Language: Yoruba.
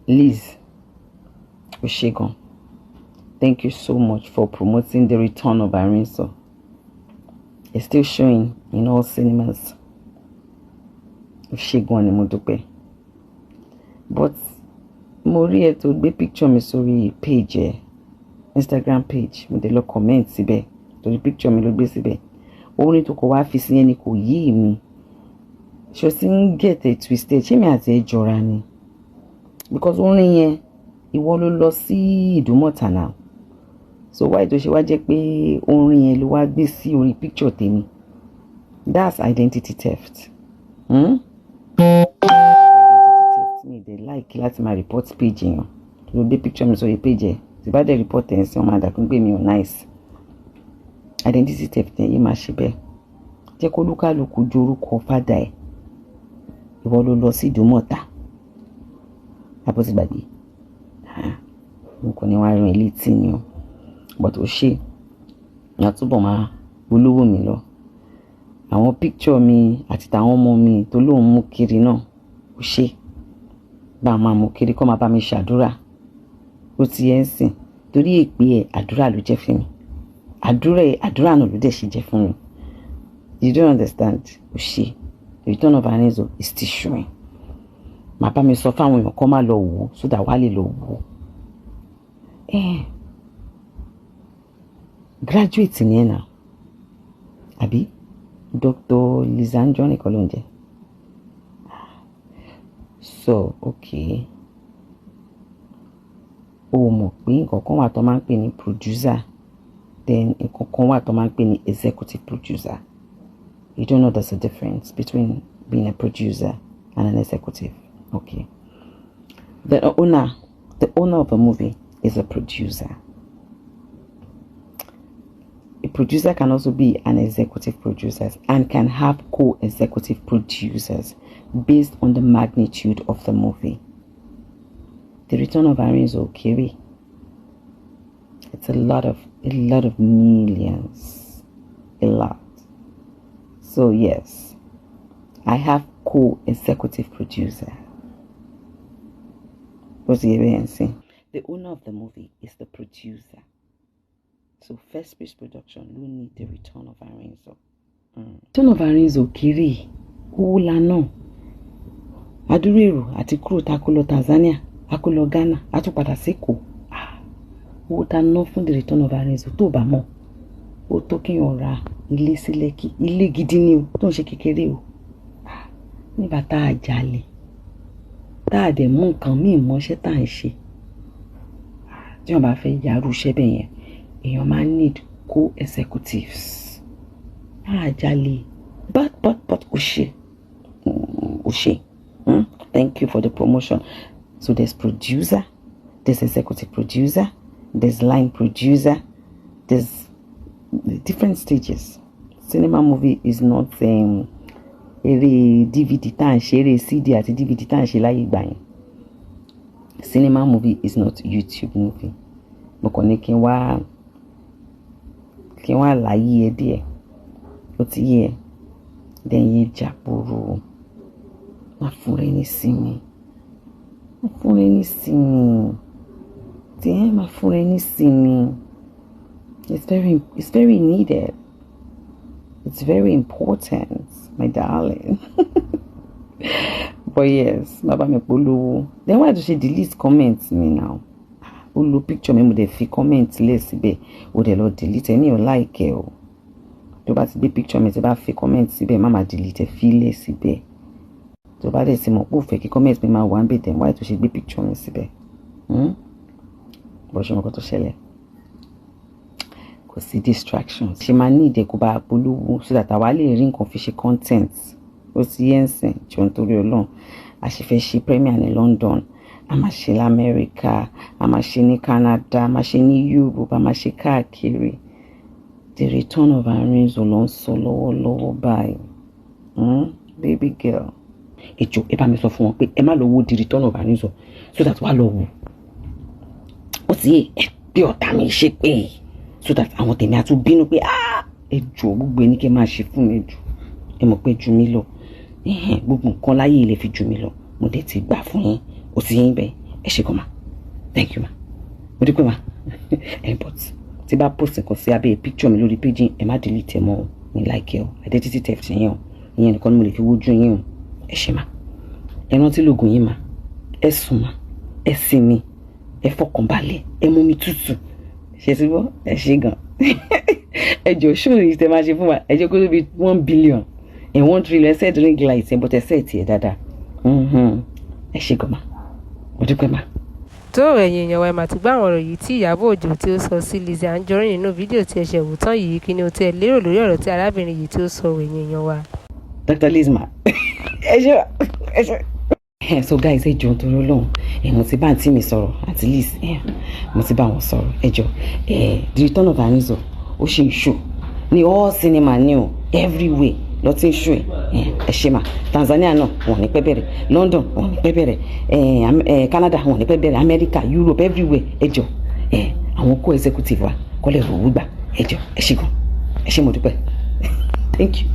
Liz Oshegon, thank you so much for promoting the return of Arinso. It's still showing in all cinemas. Oshegon ni mo dúpẹ́. But mo rí ẹ tó gbé picture mi sórí page Instagram page, mo dé lọ comment síbẹ̀ torí picture mi ló gbé síbẹ̀. Orin tó kọ wá fi sí yẹn ni kò yé mi. Ṣó sì ń get it twisted, ṣé mi àti ẹ jọra ni? Because orin yẹn ìwọ ló lọ sí Ìdúmọ̀tà now. So why tó ṣe wá jẹ́ pé orin yẹn ló wá gbé sí orí picture tèmi? That's identity theft. Identity theft mi dey like láti máa report page yẹn. Ló gbé picture mi sórí page ẹ̀. Tí bá dé report ẹ̀ sí ọmọ àdàkùn pé mi ò nice. Identity theft yẹn yìí máa ṣe bẹ́ẹ̀. Jẹ́ kó lúkálùkù ju orúkọ fádà ẹ̀. Ìwọ ló lọ sí Ìdúmọ̀tà. Àbọ̀sí gbàgbé. Mo kò ní wá rìn létí ni o. But ó ṣe. Ìyá túbọ̀ máa polówó mi lọ. Àwọn picture mi àti tàwọn ọmọ mi tó lóun mú kiri náà ó ṣe. Bá máa mú kiri kó máa bá mi ṣàdúrà. Ó ti yẹn sìn. Torí èpè ẹ̀ àdúrà ló jẹ́ fún mi. Àdúrà náà ló dẹ̀ ṣe jẹ́ fún mi. You don't understand? Ó ṣe. The return of Arinso is still showing. Màá bá mi sọ fáwọn èèyàn kó má lọ wò so that wá lè lọ wò. Graduate ni ẹ náà. Àbí? Dr. LIZZY ANJORIN kọ́ ló ń jẹ́. So, okay. O mọ̀ pé nǹkan kan wà tó máa ń pè ní producer. Then nǹkan kan wà tó máa ń pè ní executive producer. You don't know there's a difference between being a producer and an executive. Okay. The owner of a movie is a producer. A producer can also be an executive producer and can have co-executive producers based on the magnitude of the movie. The return of Arinso Kiri. It's a lot of millions. A lot. So yes, I have co-executive producer. What's the evidence? The owner of the movie is the producer. So First Piece Production will need the return of Arinso. Return of Arinso Kiri. Ula no. Adúrérò àti kúrò takulo Tanzania, akulo Ghana, atupada seko. Ó ta ná fún the return of Arinso tó bá mọ̀. Ó tó kéèyàn ra ilé sí Lẹ́kì, ilé gidi ni o, tó ń ṣe kékeré o. Nígbà tá a jalè, tá a dẹ̀ mú nǹkan míì mọ́ṣẹ́ tá à ń ṣe. Tí wọ́n bá fẹ́ yàrá iṣẹ́ bẹ́ẹ̀ yẹn, èèyàn máa need co-executives. A jalè, but ó ṣe. Thank you for the promotion. So there's producer, there's executive producer, there's line producer, there's different stages. Cinema movie is not eré DVD tá ń ṣe, eré CD àti DVD tá ń ṣe láyé ìgbà yẹn. Cinema movie is not YouTube movie. Mo kàn ní kí n wá láyé ẹ díẹ̀. Ó ti yé ẹ. Then yé jàpòrò. Má fún rẹ ní sinmi. Má fún rẹ ní sinmi. Then má fún rẹ ní sinmi. It's very needed. It's very important, my darling. But yes, baba mi polówó. Then why do she delete comments me now? O lo picture mi mo dey fi comment lẹ̀ síbẹ̀. O dey lọ delete ẹni o like ẹ o. Tó bá ti gbé picture mi tí bá fi comment síbẹ̀, má delete fi lẹ̀ síbẹ̀. Tó bá dẹ̀ sì mọ̀ pé o fẹ́ kí comment mi máa wà ńbẹ̀, then why do she gbé picture mi síbẹ̀? Bó ṣe mọ̀ kó tó ṣẹlẹ̀. Kò sí distractions. Ṣé máa ní ìdẹ kó bá polówó so that àwa lè rí nǹkan fi ṣe content. Ó ti yẹn sìn jọ nítorí Ọlọ́run. A ṣe fẹ́ ṣe premiere ní London, a máa ṣe l'Amẹ́ríkà, a máa ṣe ní Canada, a máa ṣe ní Europe, a máa ṣe káàkiri. The return of Arinso ló ń sọ lọ́wọ́lọ́wọ́ báyìí. Baby girl. Èjò ẹ bá mi sọ fún wọn pé ẹ má lọ wo the return of Arinso so that wà lọ wò. Ó ti yé ẹ bí ọ̀tá mi ṣe pé so that àwọn tèmi á tún bínú pé èjò gbogbo ẹni kẹ́ máa ṣe fún mi jù. Ẹ mọ̀ pé jù mí lọ. Gbogbo nǹkan láyé ilé fi jù mí lọ. Mo dẹ̀ ti gbà fún yín. Ó ti yín bẹ́ẹ̀ ẹ ṣé gan ma, thank you ma, mo dúpẹ́ ma. But tí bá post nǹkan sí abẹ́ picture mi lórí page ẹ má delete ẹ mọ́ o, mi like ẹ o, identity theft yẹn o, ìyẹn nìkan ni mo lè fi wojú yín o, ẹ ṣé ma. Ẹ rántí lóògùn yín ma, ẹ sùn ma, ẹ sinmi, ẹ fọkànbalẹ̀, ẹ mú mi tútù, ṣe sí bọ́, ẹ ṣé gan. Ẹ jọ̀ọ́ ṣó yìí tẹ máa ṣe fún wa, ẹ jẹ́ kó tó bí 1 billion ẹ̀ 1 trillion ẹ set ring light ẹ but ẹ set ẹ dáadáa. Ẹ ṣé gan ma, mo dúpẹ́ ma. tó ẹ̀yin èèyàn wa ẹ mà ti gbọ́ àwọn ọ̀rọ̀ yìí tí Ìyábọ̀ Òjó tí ó sọ sí Lizzy Anjorin nínú fídíò tí ẹ ṣẹ̀ wò tán yìí, kí ni o tí ẹ lérò lórí ọ̀rọ̀ tí arábìnrin yìí tí ó sọ ẹ̀yin èèyàn wa. Dr. Liz ma, ẹ ṣé. So guys, ẹ jọ̀ọ́ nítorí Ọlọ́run, mo ti bá àǹtí mi sọ̀rọ̀ àǹtí Liz, mo ti bá wọn sọ̀rọ̀, ẹ jọ̀ọ́ The Return of Anizo ó ṣe ń show ní all cinema ní o, everywhere lọ ti ń show ẹ ṣé ma. Tanzania náà wọn ní pẹ́ bẹ̀rẹ̀, London wọn ní pẹ́ bẹ̀rẹ̀, Canada wọn ní pẹ́ bẹ̀rẹ̀, America, Europe, everywhere. Ẹ jọ̀ọ́ àwọn co-executive wa kọ́lẹ̀ rò wúgbà, ẹ jọ̀ọ́ ẹ ṣé gan, ẹ ṣé mo dúpẹ́. Thank you.